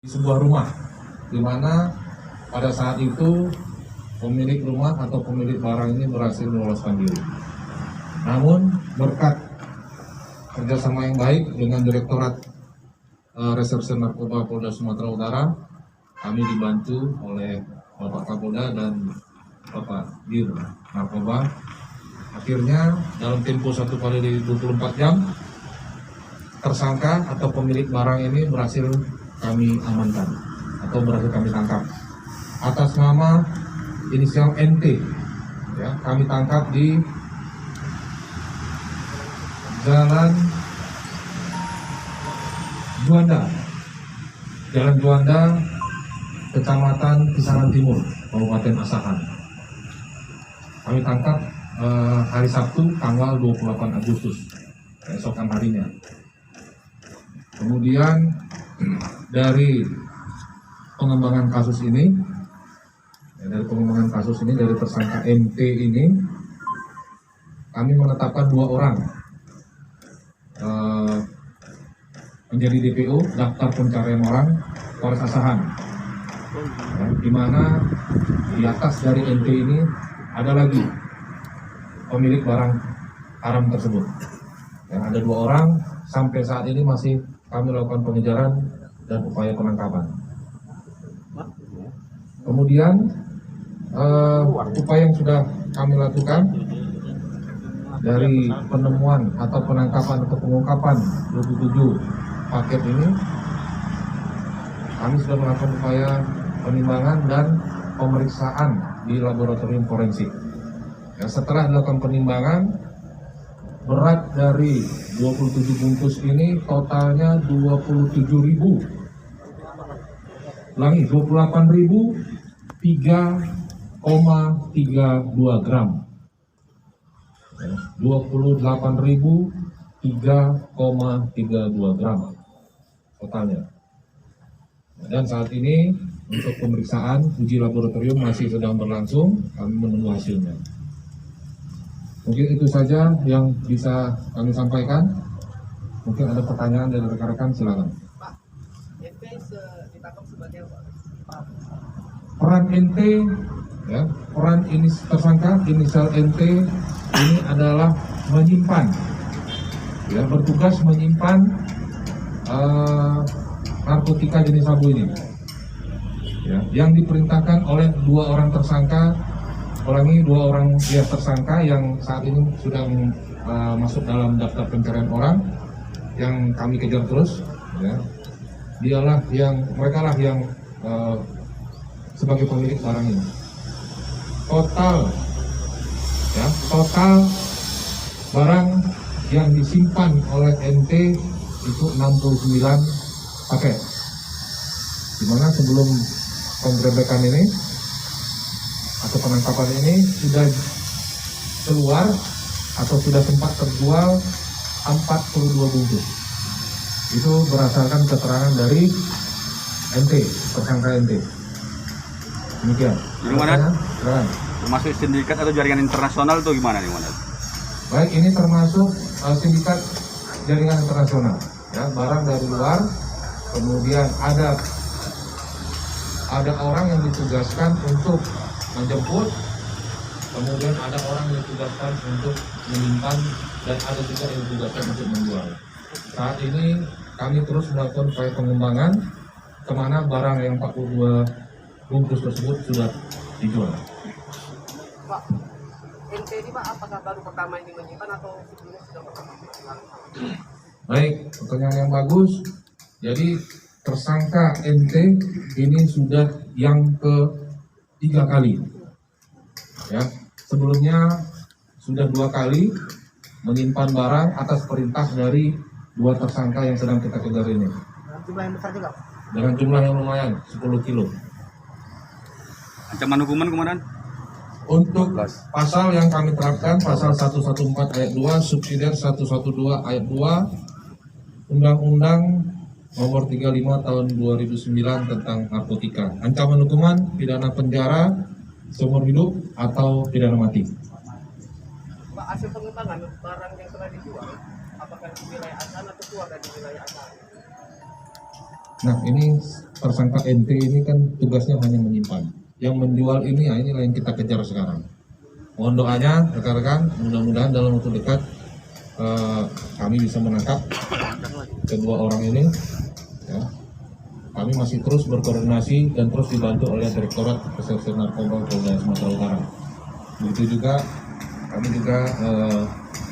di sebuah rumah, di mana pada saat itu pemilik rumah atau pemilik barang ini berhasil meloloskan diri. Namun berkat kerjasama yang baik dengan Direktorat Reserse Narkoba Polda Sumatera Utara, kami dibantu oleh Bapak Kapolda dan Bapak Dir Narkoba. Akhirnya dalam tempo 1 kali 24 jam, tersangka atau pemilik barang ini berhasil kami amankan atau berhasil kami tangkap atas nama inisial NT. Ya, kami tangkap di Jalan Juanda, Kecamatan Kisaran Timur, Kabupaten Asahan. Kami tangkap hari Sabtu tanggal 28 Agustus, keesokan harinya. Kemudian dari pengembangan kasus ini, dari tersangka MT ini, kami menetapkan 2 orang menjadi DPO, daftar pencarian orang, Polres Asahan. Di mana di atas dari MT ini ada lagi pemilik barang haram tersebut. Ada 2 orang, sampai saat ini masih kami lakukan pengejaran dan upaya penangkapan. Kemudian upaya yang sudah kami lakukan dari penemuan atau penangkapan atau pengungkapan 27 paket ini, kami sudah melakukan upaya penimbangan dan pemeriksaan di laboratorium forensik. Setelah dilakukan penimbangan, berat dari 27 bungkus ini totalnya 28.003,32 gram. 28.003,32 gram totalnya. Dan saat ini untuk pemeriksaan uji laboratorium masih sedang berlangsung, kami menunggu hasilnya. Mungkin itu saja yang bisa kami sampaikan. Mungkin ada pertanyaan dari rekan-rekan, silakan. Pak, NT ditangkap sebagai apa? Peran NT, ya, peran ini tersangka inisial NT ini adalah menyimpan, ya, bertugas menyimpan narkotika jenis sabu ini, ya, yang diperintahkan oleh 2 orang tersangka. Ulangi, 2 orang tersangka yang saat ini sudah masuk dalam daftar pencarian orang yang kami kejar terus. Ya. Mereka lah yang sebagai pemilik barang ini. Total barang yang disimpan oleh NT itu 69 paket. Dimana sebelum penggerebekan ini atau penangkapan ini sudah keluar atau sudah sempat terjual 42 bungkus. Itu berdasarkan keterangan dari NT, tersangka NT. Demikian. Gimana? Silakan. Termasuk sindikat atau jaringan internasional itu gimana nih, Mas? Baik, ini termasuk sindikat jaringan internasional. Ya, barang dari luar, kemudian ada orang yang ditugaskan untuk menjemput, kemudian ada orang yang ditugaskan untuk menyimpan, dan ada juga yang ditugaskan untuk menjual. Saat ini kami terus melakukan upaya pengembangan kemana barang yang 42 bungkus tersebut sudah dijual. Pak, NT ini Pak, apakah baru pertama ini menyimpan atau sebelumnya sudah pernah? Baik, pertanyaan yang bagus. Jadi tersangka NT ini sudah yang ke-3 kali. Ya, sebelumnya sudah 2 kali menyimpan barang atas perintah dari 2 tersangka yang sedang kita kejar ini. Dengan jumlah yang besar juga? Dengan jumlah yang lumayan, 10 kilo. Ancaman hukuman komandan? Untuk pasal yang kami terapkan, pasal 114 ayat 2, subsidiar 112 ayat 2, Undang-Undang Nomor 35 Tahun 2009 tentang narkotika. Ancaman hukuman pidana penjara seumur hidup atau pidana mati. Pak, hasil pengembangan barang yang telah dijual, apakah di wilayah Asahan atau keluar dari wilayah Asahan? Nah ini tersangka NT ini kan tugasnya hanya menyimpan. Yang menjual ini, ya inilah yang kita kejar sekarang. Mohon doanya rekan-rekan, mudah-mudahan dalam waktu dekat kami bisa menangkap kedua orang ini. Ya. Kami masih terus berkoordinasi dan terus dibantu oleh Direktorat Reserse Narkoba Polda Sumatera Utara. Begitu juga kami juga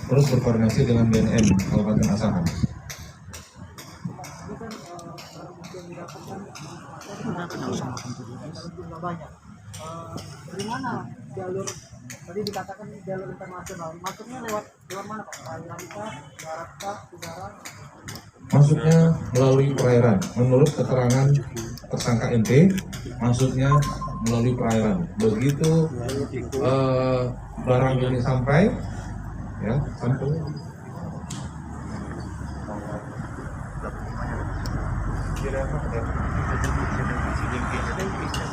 terus berkoordinasi dengan BNN Kabupaten Asahan. banyak. Dari mana jalur tadi dikatakan jalur internasional? Masuknya lewat mana Pak? Perairan kah, darat kah, udara? Masuknya melalui perairan. Menurut keterangan tersangka NT, masuknya melalui perairan. Begitu barang ini sampai, ya sampai.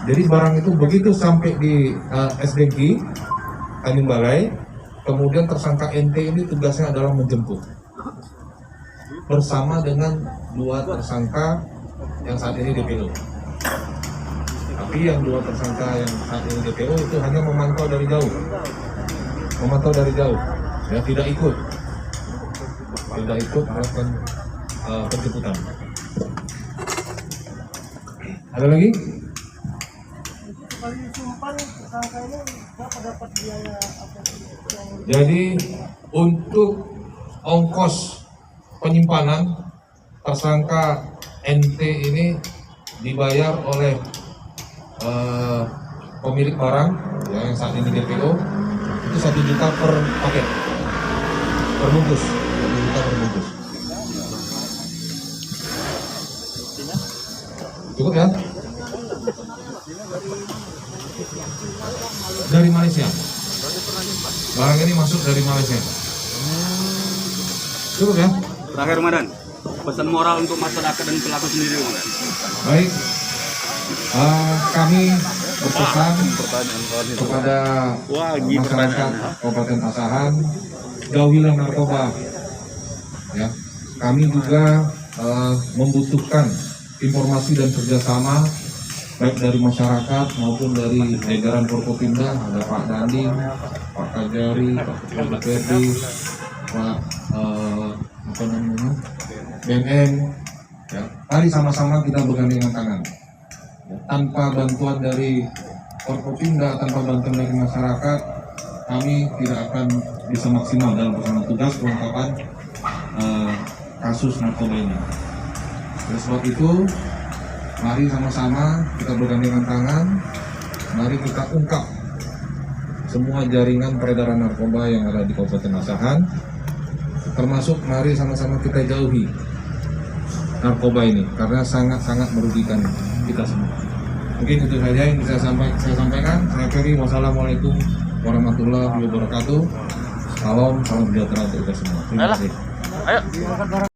Jadi barang itu begitu sampai di SDG Tanjung Balai, kemudian tersangka NT ini tugasnya adalah menjemput bersama dengan dua tersangka yang saat ini DPO. Tapi yang dua tersangka yang saat ini DPO itu hanya memantau dari jauh, ya tidak ikut melakukan penjemputan. Ada lagi? Jadi untuk ongkos penyimpanan tersangka NT ini dibayar oleh pemilik barang ya, yang saat ini DPO itu 1 juta per paket, per bungkus, 1 juta per bungkus. Cukup ya? Dari Malaysia. Barang ini masuk dari Malaysia. Cukup ya? Terakhir Komandan, pesan moral untuk masyarakat dan pelaku sendiri Komandan. Baik, kami berpesan kepada masyarakat Kabupaten Asahan, jauhilah narkoba. Ya, kami juga membutuhkan informasi dan kerjasama baik dari masyarakat maupun dari jajaran Forkopimda, ada Pak Dandim, Pak Kajari, Pak Ketua DPRD, Pak BNN. Ya, mari sama-sama kita bergandengan tangan. Ya, tanpa bantuan dari Forkopimda, tanpa bantuan dari masyarakat, kami tidak akan bisa maksimal dalam pelaksanaan tugas pengungkapan kasus narkoba ini. Oleh sebab itu, mari sama-sama kita bergandengan tangan, mari kita ungkap semua jaringan peredaran narkoba yang ada di Kabupaten Asahan, termasuk mari sama-sama kita jauhi narkoba ini karena sangat-sangat merugikan kita semua. Mungkin itu saja yang bisa saya sampaikan. Saya Ferry, wassalamualaikum warahmatullahi wabarakatuh. Salam sejahtera untuk kita semua. Terima kasih.